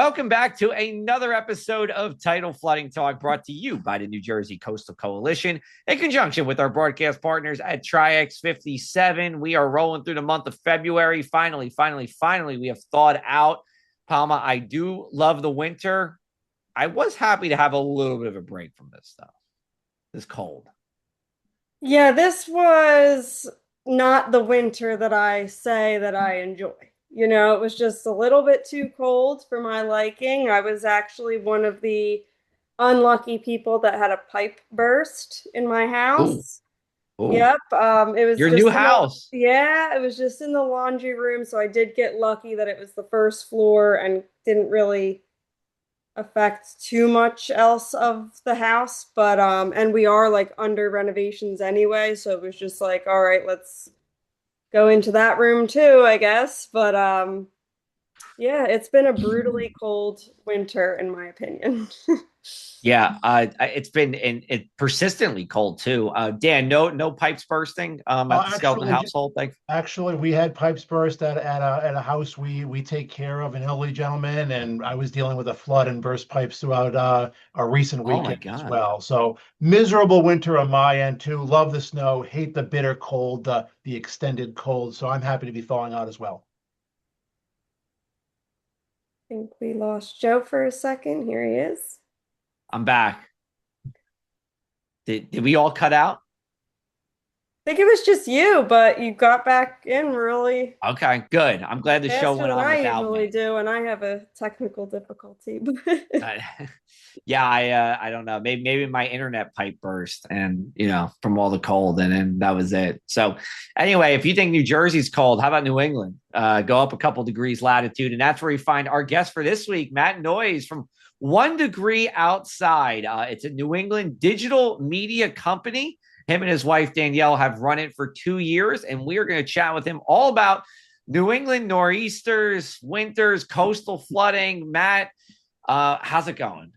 Welcome back to another episode of Tidal Flooding Talk, brought to you by the New Jersey Coastal Coalition in conjunction with our broadcast partners at Tri-X 57. We are rolling through the month of February. Finally, we have thawed out. Palma, I do love the winter. I was happy to have a little bit of a break from this stuff. This cold. Yeah, this was not the winter that I say that I enjoy. It was just a little bit too cold for my liking. I was actually one of the unlucky people that had a pipe burst in my Ooh, house. ooh. Yep, it was Your new just in the house. yeah, it was just in the laundry room, so I did get lucky that it was the first floor and didn't really affect too much else of the house, but and we are like under renovations anyway, so it was just like, all right, let's go into that room too, I guess. But yeah, it's been a brutally cold winter in my opinion. Yeah, it's been it persistently cold too. Dan, no pipes bursting at the Skelton Actually, household. Like, we had pipes burst at a house we take care of, an elderly gentleman, and I was dealing with a flood and burst pipes throughout a recent oh my weekend as God. well. So miserable winter on my end too. Love the snow, hate the bitter cold, the extended cold. So I'm happy to be thawing out as well. I think we lost Joe for a second. Here he is. I'm back. Did we all cut out? I think it was just you, but you got back in really Okay, good. I'm glad the show faster went than on I without usually me. do, and I have a technical difficulty. Uh, yeah, I don't know. Maybe my internet pipe burst, and from all the cold, and then that was it. So anyway, if you think New Jersey's cold, how about New England? Go up a couple degrees latitude, and that's where we find our guest for this week, Matt Noyes from 1 Degree Outside. It's a New England digital media company. Him and his wife Danielle have run it for 2 years, and we are going to chat with him all about New England nor'easters, winters, coastal flooding. Matt, how's it going?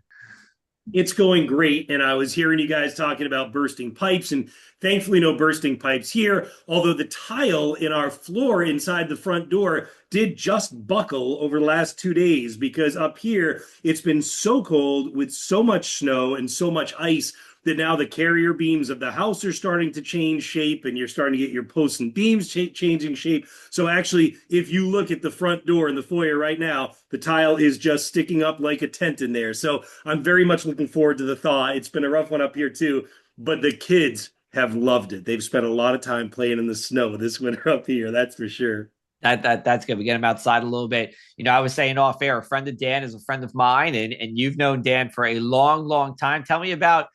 It's going great. And I was hearing you guys talking about bursting pipes, and thankfully, no bursting pipes here. Although the tile in our floor inside the front door did just buckle over the last 2 days, because up here it's been so cold with so much snow and so much ice that now the carrier beams of the house are starting to change shape, and you're starting to get your posts and beams changing shape. So actually, if you look at the front door in the foyer right now, the tile is just sticking up like a tent in there. So I'm very much looking forward to the thaw. It's been a rough one up here too, but the kids have loved it. They've spent a lot of time playing in the snow this winter up here, that's for sure. That's good. We get him outside a little bit. I was saying off air, a friend of Dan is a friend of mine, and you've known Dan for a long time. Tell me about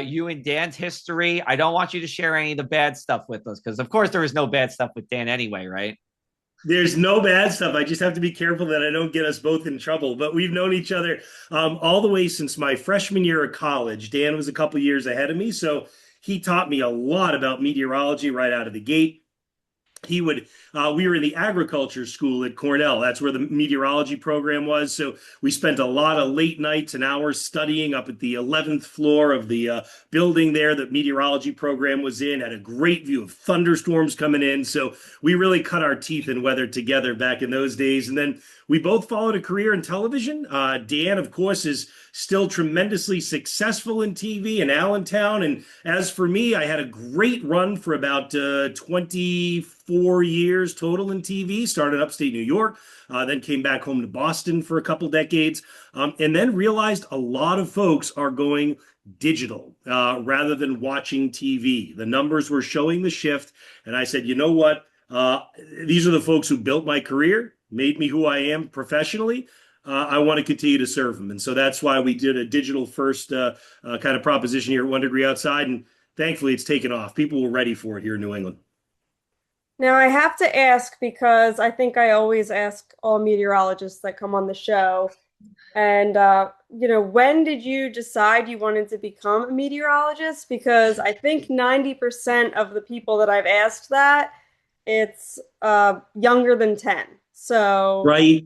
you and Dan's history. I don't want you to share any of the bad stuff with us, because of course there is no bad stuff with Dan anyway, right? There's no bad stuff. I just have to be careful that I don't get us both in trouble. But we've known each other all the way since my freshman year of college. Dan was a couple years ahead of me, so he taught me a lot about meteorology right out of the gate. We were in the agriculture school at Cornell. That's where the meteorology program was. So we spent a lot of late nights and hours studying up at the 11th floor of the building there that meteorology program was in. Had a great view of thunderstorms coming in. So we really cut our teeth in weather together back in those days. And then we both followed a career in television. Dan, of course, is still tremendously successful in TV in Allentown. And as for me, I had a great run for about 24 years total in TV. Started upstate New York, then came back home to Boston for a couple decades, and then realized a lot of folks are going digital rather than watching TV. The numbers were showing the shift. And I said, you know what? These are the folks who built my career, made me who I am professionally. I want to continue to serve them. And so that's why we did a digital first kind of proposition here at 1 Degree Outside. And thankfully, it's taken off. People were ready for it here in New England. Now I have to ask because I think I always ask all meteorologists that come on the show. And when did you decide you wanted to become a meteorologist? Because I think 90% of the people that I've asked that, it's younger than 10. So Right.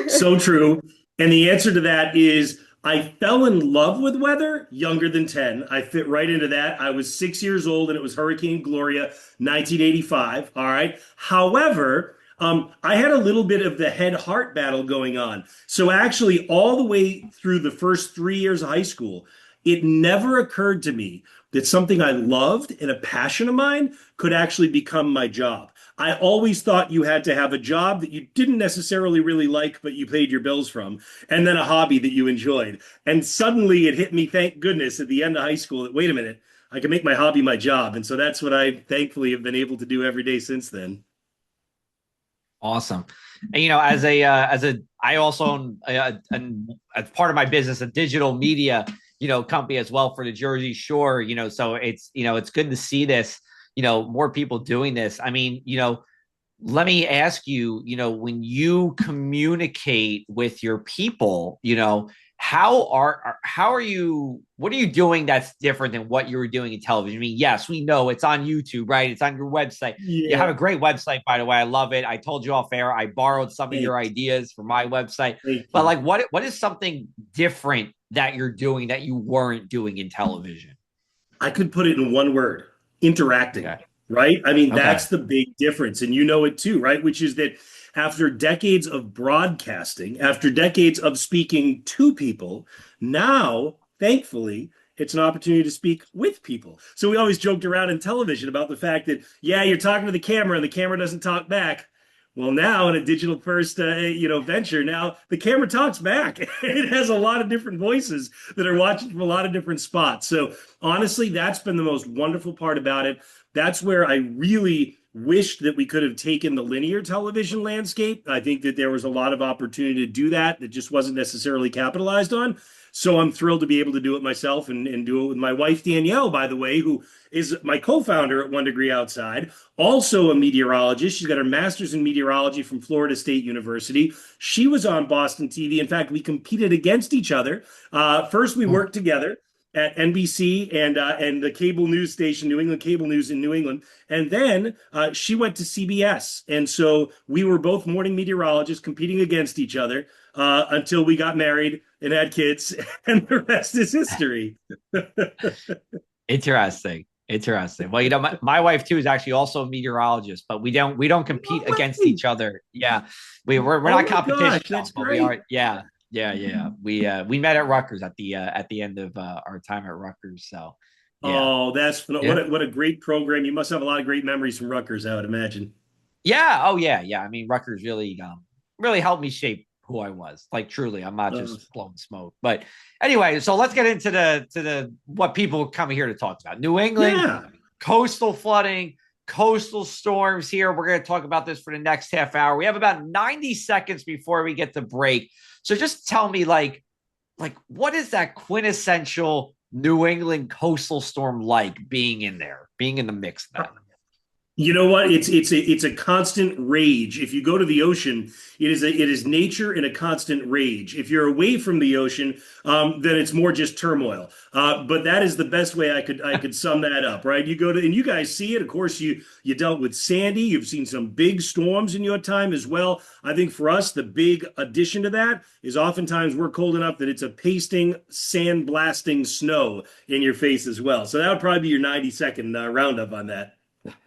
So true. And the answer to that is I fell in love with weather younger than 10. I fit right into that. I was 6 years old and it was Hurricane Gloria, 1985. All right. However, I had a little bit of the head-heart battle going on. So actually, all the way through the first 3 years of high school, it never occurred to me that something I loved and a passion of mine could actually become my job. I always thought you had to have a job that you didn't necessarily really like, but you paid your bills from, and then a hobby that you enjoyed. And suddenly it hit me, thank goodness, at the end of high school that, wait a minute, I can make my hobby my job. And so that's what I thankfully have been able to do every day since then. Awesome. And I also own as part of my business a digital media company as well for the Jersey Shore. So it's good to see this. More people doing this. I mean, let me ask you. When you communicate with your people, how are you? What are you doing that's different than what you were doing in television? I mean, yes, we know it's on YouTube, right? It's on your website. You have Yeah. a great website, by the way. I love it. I told you off air. I borrowed some of your Thanks. ideas for my website. Thank But you. like, what is something different that you're doing that you weren't doing in television? I could put it in one word, interacting, Okay. right? I mean, Okay. that's the big difference. And you know it too, right? Which is that after decades of broadcasting, after decades of speaking to people, now, thankfully, it's an opportunity to speak with people. So we always joked around in television about the fact that, yeah, you're talking to the camera and the camera doesn't talk back. Well, now in a digital first, venture, now the camera talks back. It has a lot of different voices that are watching from a lot of different spots. So honestly, that's been the most wonderful part about it. That's where I really wished that we could have taken the linear television landscape. I think that there was a lot of opportunity to do that that just wasn't necessarily capitalized on. So I'm thrilled to be able to do it myself and do it with my wife, Danielle, by the way, who is my co-founder at One Degree Outside, also a meteorologist. She's got her master's in meteorology from Florida State University. She was on Boston TV. In fact, we competed against each other. First, we worked together at NBC and the cable news station, New England Cable News in New England. And then she went to CBS. And so we were both morning meteorologists competing against each other until we got married and had kids, and the rest is history. Interesting. Interesting. Well, my wife too is actually also a meteorologist, but we don't compete No against way. each other. Yeah, we're Oh not my gosh, competition, that's but we great. are. Yeah, yeah, yeah. We met at Rutgers at the end of our time at Rutgers. So yeah, Oh, that's yeah, what a great program. You must have a lot of great memories from Rutgers, I would imagine. yeah. Oh yeah, yeah. I mean, Rutgers really helped me shape who I was. Like truly, I'm not Uh, just blowing smoke. But anyway, so let's get into the what people come here to talk about. New England yeah. coastal flooding, coastal storms here. We're going to talk about this for the next half hour. We have about 90 seconds before we get to break. So just tell me, like what is that quintessential New England coastal storm like being in there, being in the mix of that? You know what? It's a constant rage. If you go to the ocean, it is nature in a constant rage. If you're away from the ocean, then it's more just turmoil. But that is the best way I could sum that up, right? You go to and you guys see it. Of course, you dealt with Sandy. You've seen some big storms in your time as well. I think for us, the big addition to that is oftentimes we're cold enough that it's a pasting, sand blasting snow in your face as well. So that would probably be your 90-second roundup on that.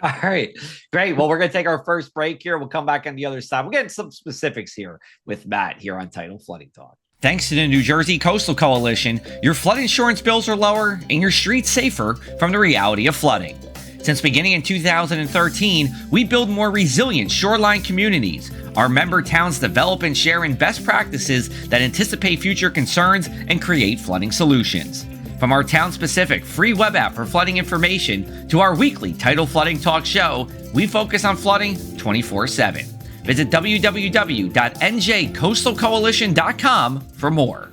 All right, great. Well, we're going to take our first break here. We'll come back on the other side. We'll get into some specifics here with Matt here on Tidal Flooding Talk. Thanks to the New Jersey Coastal Coalition, your flood insurance bills are lower and your streets safer from the reality of flooding. Since beginning in 2013, we build more resilient shoreline communities. Our member towns develop and share in best practices that anticipate future concerns and create flooding solutions. From our town-specific free web app for flooding information to our weekly Tidal Flooding Talk show, we focus on flooding 24/7. Visit www.njcoastalcoalition.com for more.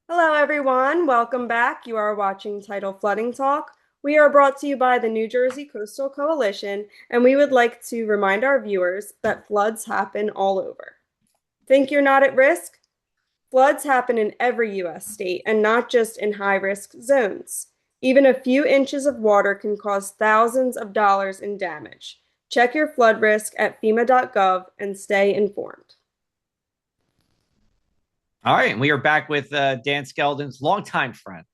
Hello, everyone. Welcome back. You are watching Tidal Flooding Talk. We are brought to you by the New Jersey Coastal Coalition, and we would like to remind our viewers that floods happen all over. Think you're not at risk? Floods happen in every U.S. state and not just in high-risk zones. Even a few inches of water can cause thousands of dollars in damage. Check your flood risk at FEMA.gov and stay informed. All right, and we are back with Dan Skeldon's longtime friend,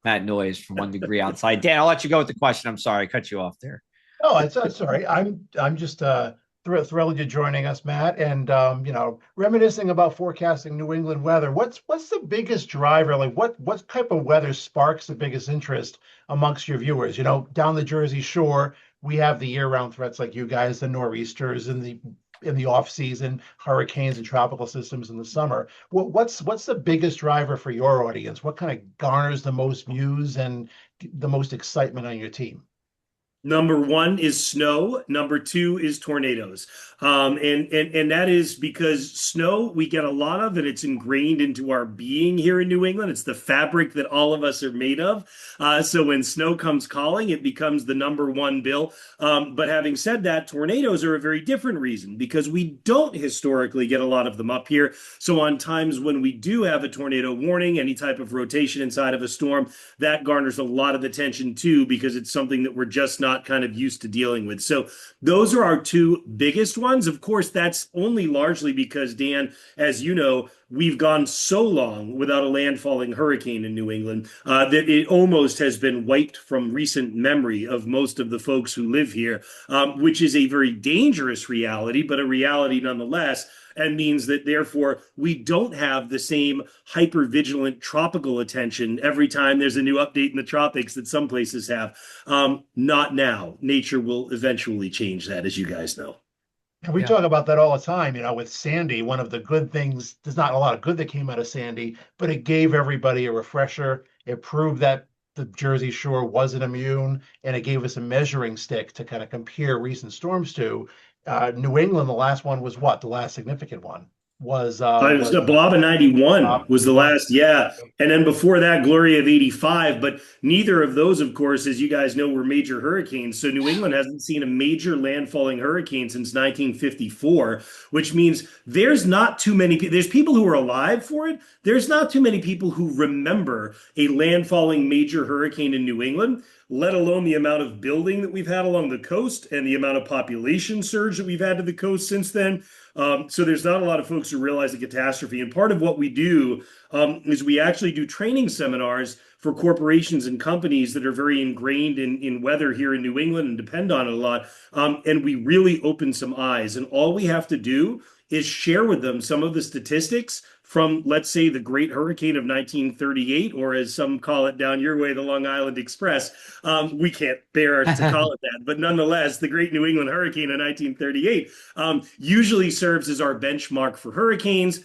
Matt Noyes from One Degree Outside. Dan, I'll let you go with the question. I'm sorry, I cut you off there. Oh, it's sorry. I'm just Thrilled you joining us, Matt, and reminiscing about forecasting New England weather. What's the biggest driver? Like, what type of weather sparks the biggest interest amongst your viewers? Down the Jersey Shore, we have the year-round threats like you guys, the nor'easters, and in the off season, hurricanes and tropical systems in the summer. What's the biggest driver for your audience? What kind of garners the most views and the most excitement on your team? Number one is snow. Number two is tornadoes. And that is because snow we get a lot of, and it's ingrained into our being here in New England. It's the fabric that all of us are made of. So when snow comes calling, it becomes the number one bill. But having said that, tornadoes are a very different reason because we don't historically get a lot of them up here. So on times when we do have a tornado warning, any type of rotation inside of a storm, that garners a lot of attention too, because it's something that we're just not kind of used to dealing with. So those are our two biggest ones. Of course, that's only largely because, Dan, as you know, we've gone so long without a landfalling hurricane in New England that it almost has been wiped from recent memory of most of the folks who live here, which is a very dangerous reality, but a reality nonetheless, and means that therefore we don't have the same hyper vigilant tropical attention every time there's a new update in the tropics that some places have. Not now. Nature will eventually change that, as you guys know. And we talk about that all the time, with Sandy. One of the good things, there's not a lot of good that came out of Sandy, but it gave everybody a refresher. It proved that the Jersey Shore wasn't immune, and it gave us a measuring stick to kind of compare recent storms to. New England, the last one was what? The last significant one It was the Blob of 91 was the last, yeah. And then before that, Gloria of 85. But neither of those, of course, as you guys know, were major hurricanes. So New England hasn't seen a major landfalling hurricane since 1954, which means there's not too many people. There's people who are alive for it. There's not too many people who remember a landfalling major hurricane in New England, let alone the amount of building that we've had along the coast and the amount of population surge that we've had to the coast since then. So there's not a lot of folks who realize the catastrophe. And part of what we do is we actually do training seminars for corporations and companies that are very ingrained in weather here in New England and depend on it a lot. And we really open some eyes. And all we have to do is share with them some of the statistics from, let's say, the Great Hurricane of 1938, or as some call it down your way, the Long Island Express. We can't bear to call it that, but nonetheless, the Great New England Hurricane of 1938 usually serves as our benchmark for hurricanes.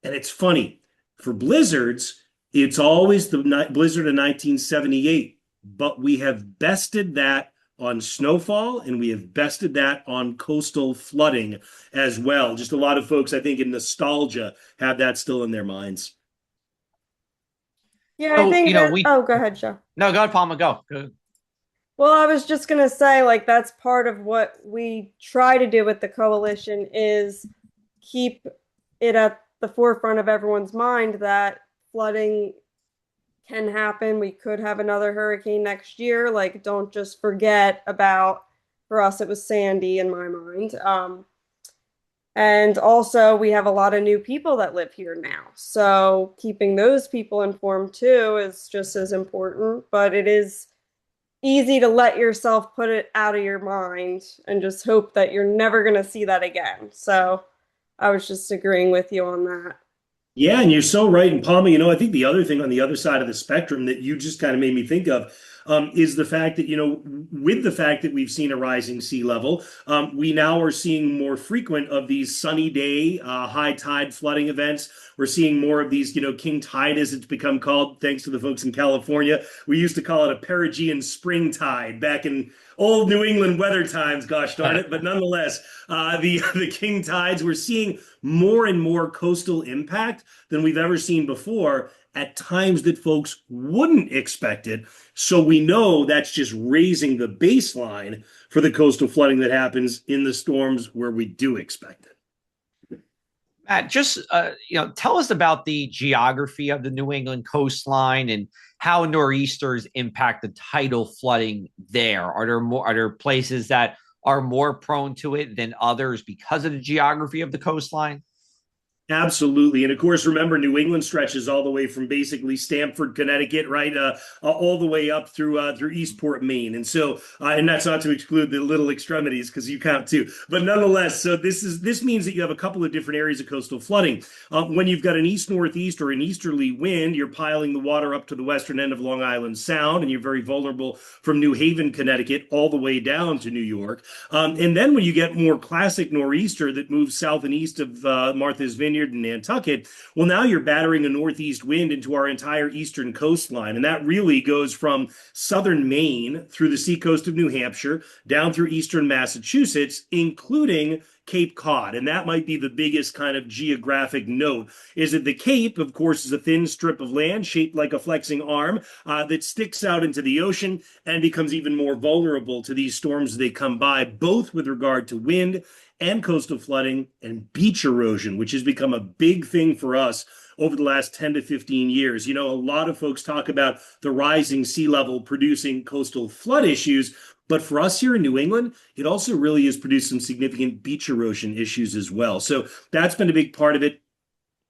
And it's funny, for blizzards, it's always the blizzard of 1978, but we have bested that on snowfall, and we have bested that on coastal flooding as well. Just a lot of folks, I think, in nostalgia have that still in their minds. Yeah, I think oh, go ahead, Joe. No, go ahead, Palma, go. Well, I was just going to say, like, that's part of what we try to do with the coalition is keep it at the forefront of everyone's mind that flooding can happen. We could have another hurricane next year. Like, don't just forget about, for us, it was Sandy in my mind. And also we have a lot of new people that live here now. So keeping those people informed too is just as important, but it is easy to let yourself put it out of your mind and just hope that you're never going to see that again. So I was just agreeing with you on that. Yeah, and you're so right. And Palma, I think the other thing on the other side of the spectrum that you just kind of made me think of is the fact that, with the fact that we've seen a rising sea level, we now are seeing more frequent of these sunny day, high tide flooding events. We're seeing more of these, king tide, as it's become called, thanks to the folks in California. We used to call it a perigean spring tide back in old New England weather times, gosh darn it. But nonetheless, the king tides, we're seeing more and more coastal impact than we've ever seen before at times that folks wouldn't expect it. So we know that's just raising the baseline for the coastal flooding that happens in the storms where we do expect it. Matt, just tell us about the geography of the New England coastline and how nor'easters impact the tidal flooding there. Are there places that are more prone to it than others because of the geography of the coastline? Absolutely. And of course, remember, New England stretches all the way from basically Stamford, Connecticut, right, all the way up through Eastport, Maine. And so, and that's not to exclude the little extremities because you count too. But nonetheless, so this means that you have a couple of different areas of coastal flooding. When you've got an east-northeast or an easterly wind, you're piling the water up to the western end of Long Island Sound, and you're very vulnerable from New Haven, Connecticut, all the way down to New York. And then when you get more classic nor'easter that moves south and east of Martha's Vineyard and Nantucket, well, now you're battering a northeast wind into our entire eastern coastline. And that really goes from southern Maine through the seacoast of New Hampshire, down through eastern Massachusetts, including Cape Cod. And that might be the biggest kind of geographic note, is that the Cape, of course, is a thin strip of land shaped like a flexing arm that sticks out into the ocean and becomes even more vulnerable to these storms as they come by, both with regard to wind and coastal flooding and beach erosion, which has become a big thing for us over the last 10 to 15 years. You know, a lot of folks talk about the rising sea level producing coastal flood issues, but for us here in New England, it also really has produced some significant beach erosion issues as well. So that's been a big part of it.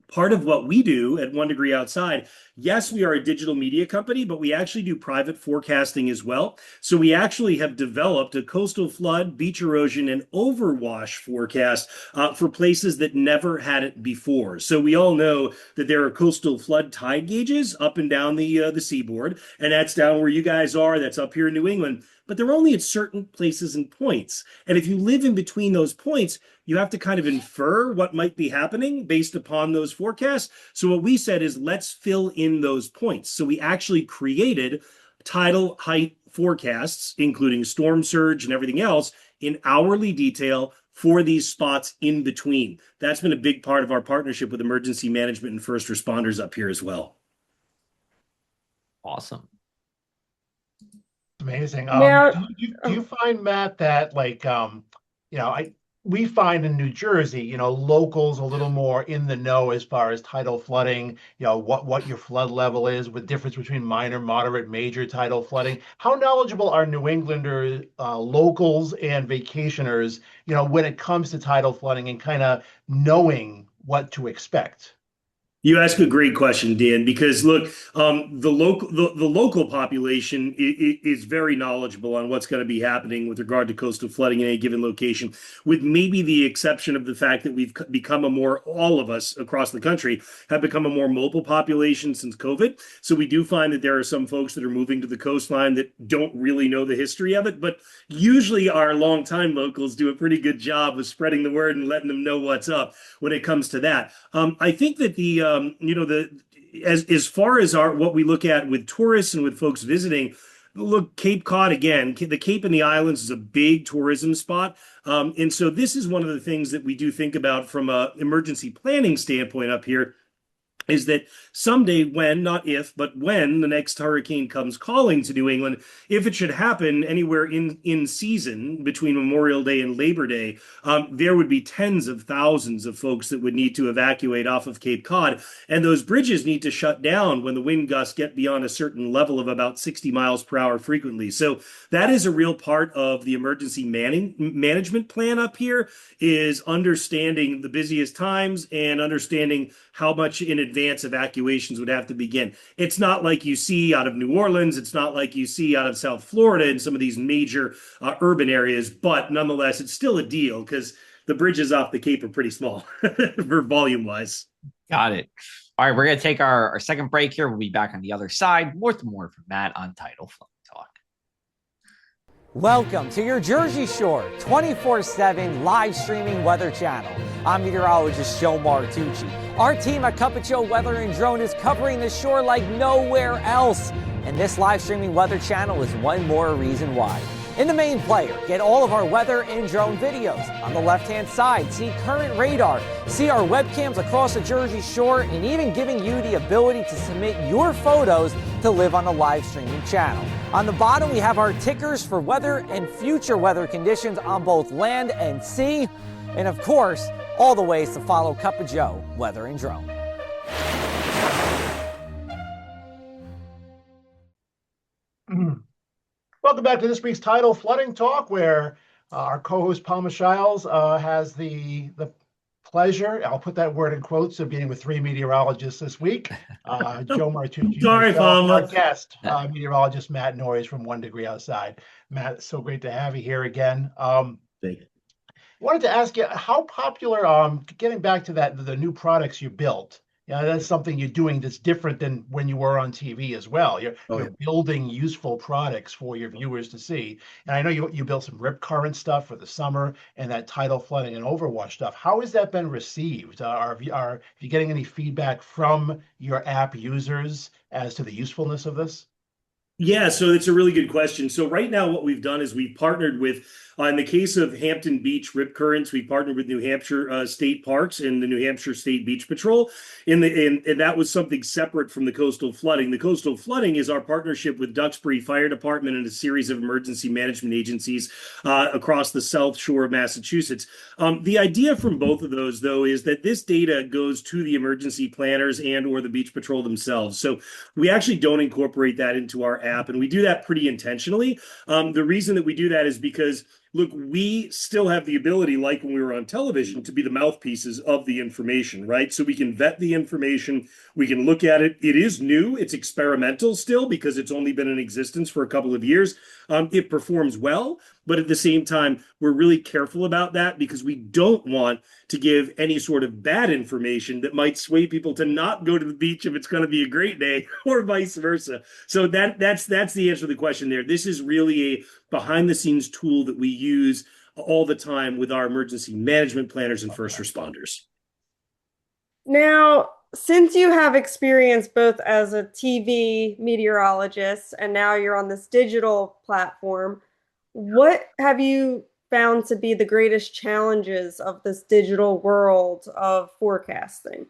Part of what we do at 1 Degree Outside, yes, we are a digital media company, but we actually do private forecasting as well. So we actually have developed a coastal flood, beach erosion, and overwash forecast for places that never had it before. So we all know that there are coastal flood tide gauges up and down the seaboard, and that's down where you guys are. That's up here in New England. But they're only at certain places and points. And if you live in between those points, you have to kind of infer what might be happening based upon those forecasts. So what we said is, let's fill in those points. So we actually created tidal height forecasts, including storm surge and everything else, in hourly detail for these spots in between. That's been a big part of our partnership with emergency management and first responders up here as well. Awesome. Amazing. Now, Do you find, Matt, that we find in New Jersey, locals a little more in the know as far as tidal flooding, what your flood level is, with difference between minor, moderate, major tidal flooding. How knowledgeable are New Englanders, locals and vacationers, when it comes to tidal flooding and kind of knowing what to expect? You ask a great question, Dan, because look, the local population is very knowledgeable on what's going to be happening with regard to coastal flooding in a given location, with maybe the exception of the fact that we've become all of us across the country have become a more mobile population since COVID. So we do find that there are some folks that are moving to the coastline that don't really know the history of it, but usually our longtime locals do a pretty good job of spreading the word and letting them know what's up when it comes to that. I think that as far as what we look at with tourists and with folks visiting, look, Cape Cod again, the Cape and the Islands is a big tourism spot. And so this is one of the things that we do think about from an emergency planning standpoint up here, is that someday when, not if, but when the next hurricane comes calling to New England, if it should happen anywhere in season between Memorial Day and Labor Day, there would be tens of thousands of folks that would need to evacuate off of Cape Cod. And those bridges need to shut down when the wind gusts get beyond a certain level of about 60 miles per hour frequently. So that is a real part of the emergency management plan up here, is understanding the busiest times and understanding how much in advance evacuations would have to begin. It's not like you see out of New Orleans. It's not like you see out of South Florida in some of these major urban areas, but nonetheless, it's still a deal because the bridges off the Cape are pretty small for volume wise. Got it. All right, we're going to take our second break here. We'll be back on the other side. More from Matt on Tidal Flooding Talk. Welcome to your Jersey Shore 24/7 live streaming weather channel. I'm meteorologist Joe Martucci. Our team at Cup of Joe Weather and Drone is covering the shore like nowhere else. And this live streaming weather channel is one more reason why. In the main player, get all of our weather and drone videos. On the left-hand side, see current radar, see our webcams across the Jersey Shore, and even giving you the ability to submit your photos to live on the live streaming channel. On the bottom, we have our tickers for weather and future weather conditions on both land and sea. And of course, all the ways to follow Cup of Joe Weather and Drone. Welcome back to this week's Tidal Flooding Talk, where our co-host Palma has the pleasure, I'll put that word in quotes, of being with three meteorologists this week. Joe Martucci, Sorry, myself, and our Palma. guest, meteorologist Matt Noyes from 1 Degree Outside. Matt, it's so great to have you here again. Thank you. Wanted to ask you how popular, getting back to that, the new products you built. Yeah, that's something you're doing that's different than when you were on TV as well. You're building useful products for your viewers to see. And I know you built some rip current stuff for the summer and that tidal flooding and overwash stuff. How has that been received? Are you getting any feedback from your app users as to the usefulness of this? Yeah, so it's a really good question. So right now, what we've done is we've partnered with, in the case of Hampton Beach rip currents, we partnered with New Hampshire State Parks and the New Hampshire State Beach Patrol. And that was something separate from the coastal flooding. The coastal flooding is our partnership with Duxbury Fire Department and a series of emergency management agencies across the South Shore of Massachusetts. The idea from both of those, though, is that this data goes to the emergency planners and or the Beach Patrol themselves. So we actually don't incorporate that into our app, and we do that pretty intentionally. The reason that we do that is because, look, we still have the ability, like when we were on television, to be the mouthpieces of the information, right? So we can vet the information, we can look at it. It is new, it's experimental still because it's only been in existence for a couple of years. It performs well, but at the same time, we're really careful about that because we don't want to give any sort of bad information that might sway people to not go to the beach if it's going to be a great day, or vice versa. So that's the answer to the question there. This is really a behind the scenes tool that we use all the time with our emergency management planners and first responders. Now, since you have experience both as a TV meteorologist and now you're on this digital platform, what have you found to be the greatest challenges of this digital world of forecasting?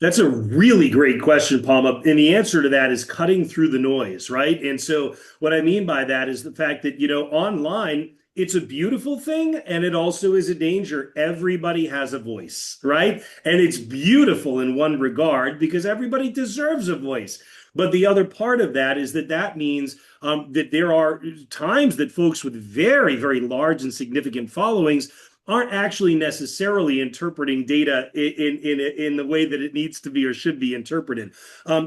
That's a really great question, Palma. And the answer to that is cutting through the noise, right? And so what I mean by that is the fact that, online, it's a beautiful thing, and it also is a danger. Everybody has a voice, right? And it's beautiful in one regard because everybody deserves a voice. But the other part of that is that means that there are times that folks with very, very large and significant followings aren't actually necessarily interpreting data in the way that it needs to be or should be interpreted.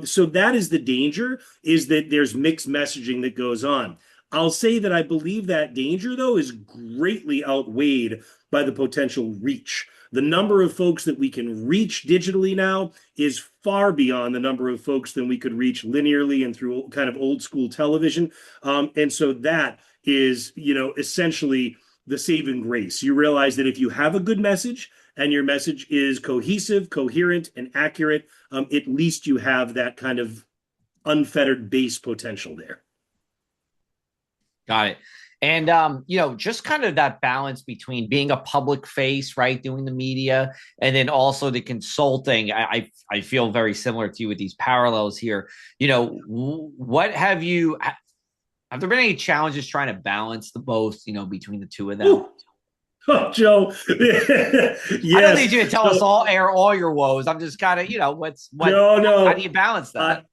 So that is the danger, is that there's mixed messaging that goes on. I'll say that I believe that danger, though, is greatly outweighed by the potential reach. The number of folks that we can reach digitally now is far beyond the number of folks that we could reach linearly and through kind of old school television. And so that is, essentially the saving grace. You realize that if you have a good message and your message is cohesive, coherent, and accurate, at least you have that kind of unfettered base potential there. Got it. And, just kind of that balance between being a public face, right, doing the media, and then also the consulting. I feel very similar to you with these parallels here. What have there been any challenges trying to balance the both, between the two of them? Ooh. Oh, Joe. Yes. I don't need you to tell us all your woes. I'm just kind of, No. How do you balance that?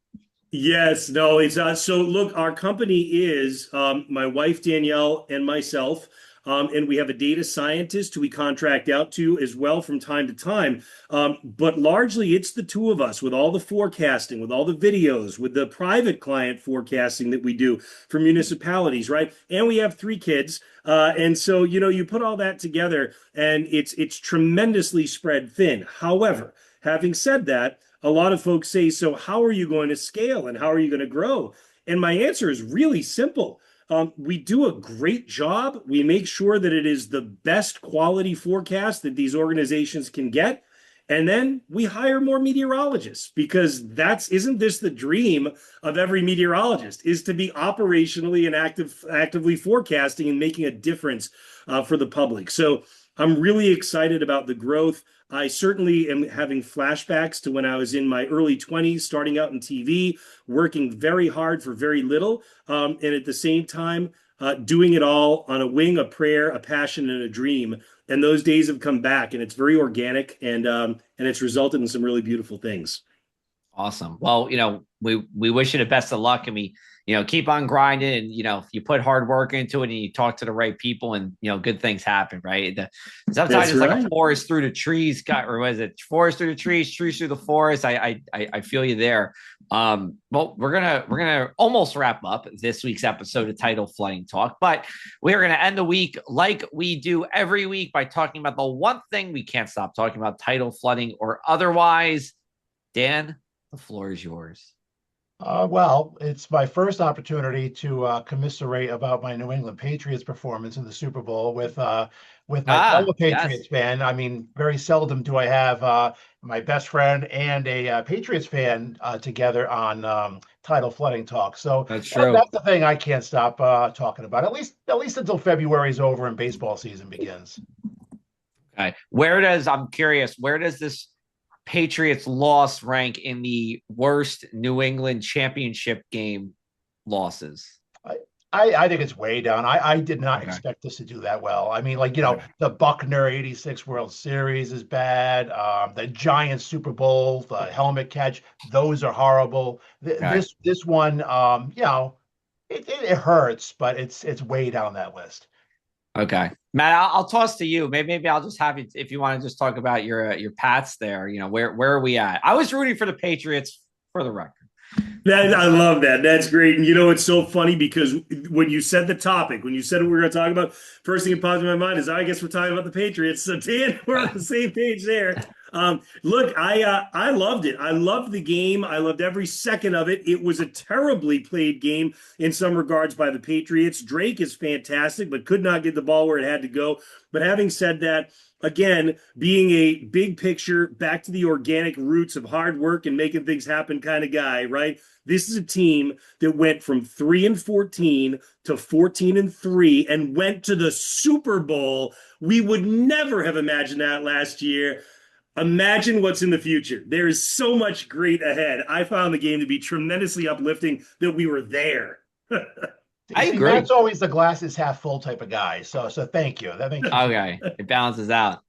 Yes, no, it's so look, our company is my wife Danielle and myself, and we have a data scientist who we contract out to as well from time to time. But largely it's the two of us with all the forecasting, with all the videos, with the private client forecasting that we do for municipalities, right? And we have 3 kids. And so, you put all that together and it's tremendously spread thin. However, having said that, a lot of folks say, so how are you going to scale and how are you going to grow? And my answer is really simple. We do a great job. We make sure that it is the best quality forecast that these organizations can get. And then we hire more meteorologists because isn't this the dream of every meteorologist, is to be operationally and actively forecasting and making a difference for the public. So I'm really excited about the growth. I certainly am having flashbacks to when I was in my early 20s, starting out in TV, working very hard for very little, and at the same time, doing it all on a wing, a prayer, a passion, and a dream. And those days have come back, and it's very organic, and it's resulted in some really beautiful things. Awesome. Well, we wish you the best of luck, and we keep on grinding. And, if you put hard work into it and you talk to the right people and, good things happen, right? Sometimes That's it's like right. a forest through the trees, or was it forest through the trees, trees through the forest? I feel you there. Well, we're gonna almost wrap up this week's episode of Tidal Flooding Talk, but we are gonna end the week like we do every week by talking about the one thing we can't stop talking about: tidal flooding or otherwise. Dan, the floor is yours. Well, it's my first opportunity to commiserate about my New England Patriots performance in the Super Bowl with my fellow Yes, Patriots fan. I mean, very seldom do I have my best friend and a Patriots fan together on Tidal Flooding Talk. So that's true. that's the thing I can't stop talking about. At least until February is over and baseball season begins. Okay. I'm curious, where does this Patriots loss rank in the worst New England championship game losses? I think it's way down. I did not Okay. expect us to do that well. I mean, like, Okay. the Buckner 86 World Series is bad. The Giants Super Bowl, the helmet catch, those are horrible. Okay. This one, it hurts, but it's way down that list. Okay. Matt, I'll toss to you. Maybe I'll just have you if you want to just talk about your Pats there. Where are we at? I was rooting for the Patriots for the record. I love that. That's great. And it's so funny because when you said the topic, when you said what we were going to talk about, first thing that popped in my mind is, I guess we're talking about the Patriots. So Dan, we're on the same page there. Look, I loved it. I loved the game. I loved every second of it. It was a terribly played game in some regards by the Patriots. Drake is fantastic, but could not get the ball where it had to go. But having said that, again, being a big picture, back to the organic roots of hard work and making things happen kind of guy, right? This is a team that went from 3-14 to 14-3 and went to the Super Bowl. We would never have imagined that last year. Imagine what's in the future. There is so much great ahead. I found the game to be tremendously uplifting that we were there. I See, agree. Matt's always the glass is half full type of guy. So thank you. That makes Okay. It balances out.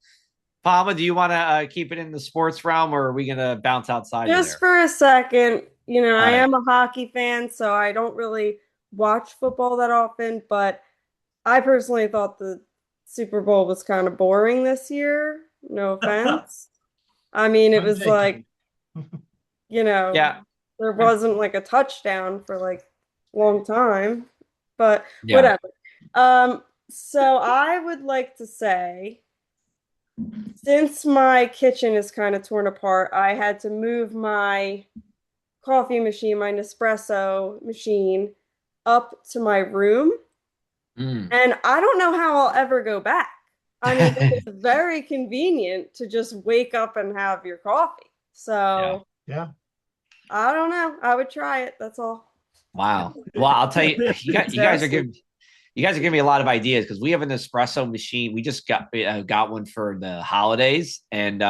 Palma, do you want to keep it in the sports realm, or are we going to bounce outside of Just there? for a second, All I right. am a hockey fan, so I don't really watch football that often, but I personally thought the Super Bowl was kind of boring this year. No offense. I mean, it none was like, taken. Yeah. there wasn't like a touchdown for like a long time, but Yeah. whatever. So I would like to say, since my kitchen is kind of torn apart, I had to move my coffee machine, my Nespresso machine, up to my room. Mm. And I don't know how I'll ever go back. I mean, it's very convenient to just wake up and have your coffee. So Yeah. I don't know. I would try it. That's all. Wow. Well, I'll tell you, you guys are Interesting. giving me a lot of ideas because we have an espresso machine. We just got one for the holidays, and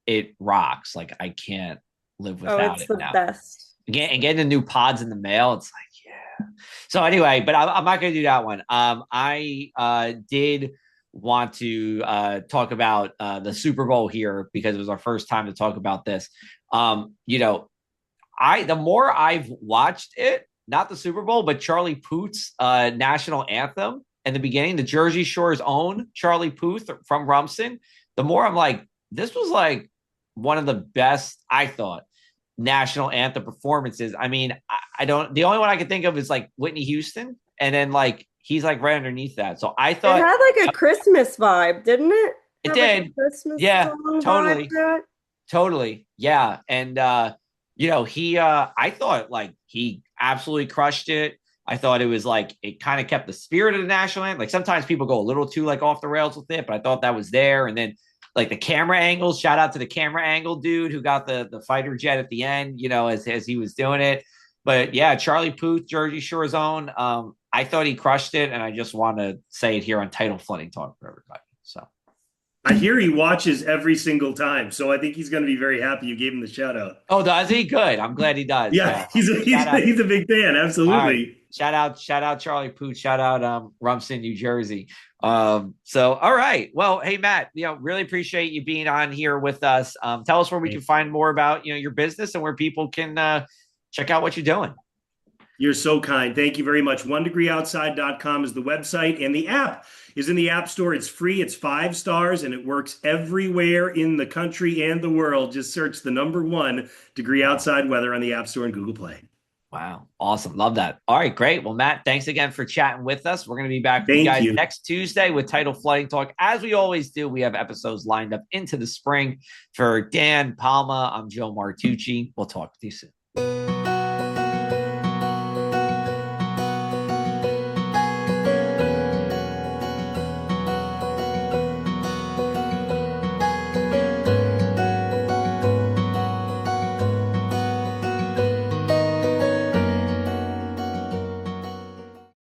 it rocks. Like I can't live Oh, without it's it the now. best. Getting the new pods in the mail, it's like, yeah. So anyway, but I'm not going to do that one. I did want to talk about the Super Bowl here because it was our first time to talk about this. The more I've watched it, not the Super Bowl, but Charlie Puth's national anthem in the beginning, the Jersey Shore's own Charlie Puth from Rumson, the more I'm like, this was like one of the best, I thought, national anthem performances. I mean, I don't, the only one I can think of is like Whitney Houston. And then like, he's like right underneath that. So I It thought had like a Christmas vibe, didn't it? it Had like a did. Christmas Yeah, song vibe totally. to it. Totally. Yeah. And he I thought like he absolutely crushed it. I thought it was like it kind of kept the spirit of the national anthem. Like sometimes people go a little too like off the rails with it, but I thought that was there. And then like the camera angles, shout out to the camera angle dude who got the fighter jet at the end, as he was doing it. But yeah, Charlie Puth, Jersey Shore's own. I thought he crushed it, and I just want to say it here on Tidal Flooding Talk for everybody. So I hear he watches every single time, so I think he's going to be very happy you gave him the shout out. oh, does he? Good. I'm glad he does. Yeah, he's Shout out. he's a big fan. All right. Absolutely. Shout out Charlie Puth. Shout out Rumson, New Jersey. So all right. Well, hey Matt, really appreciate you being on here with us. Tell us where we can find more about your business and where people can check out what you're doing. You're so kind. Thank you very much. OneDegreeOutside.com is the website, and the app is in the App Store. It's free. It's 5 stars, and it works everywhere in the country and the world. Just search the number 1 Degree Outside Weather on the App Store and Google Play. Wow. Awesome. Love that. All right, great. Well, Matt, thanks again for chatting with us. We're going to be back with you Thank guys you. next Tuesday with Tidal Flooding Talk. As we always do, we have episodes lined up into the spring. For Dan, Palma, I'm Joe Martucci. We'll talk with you soon.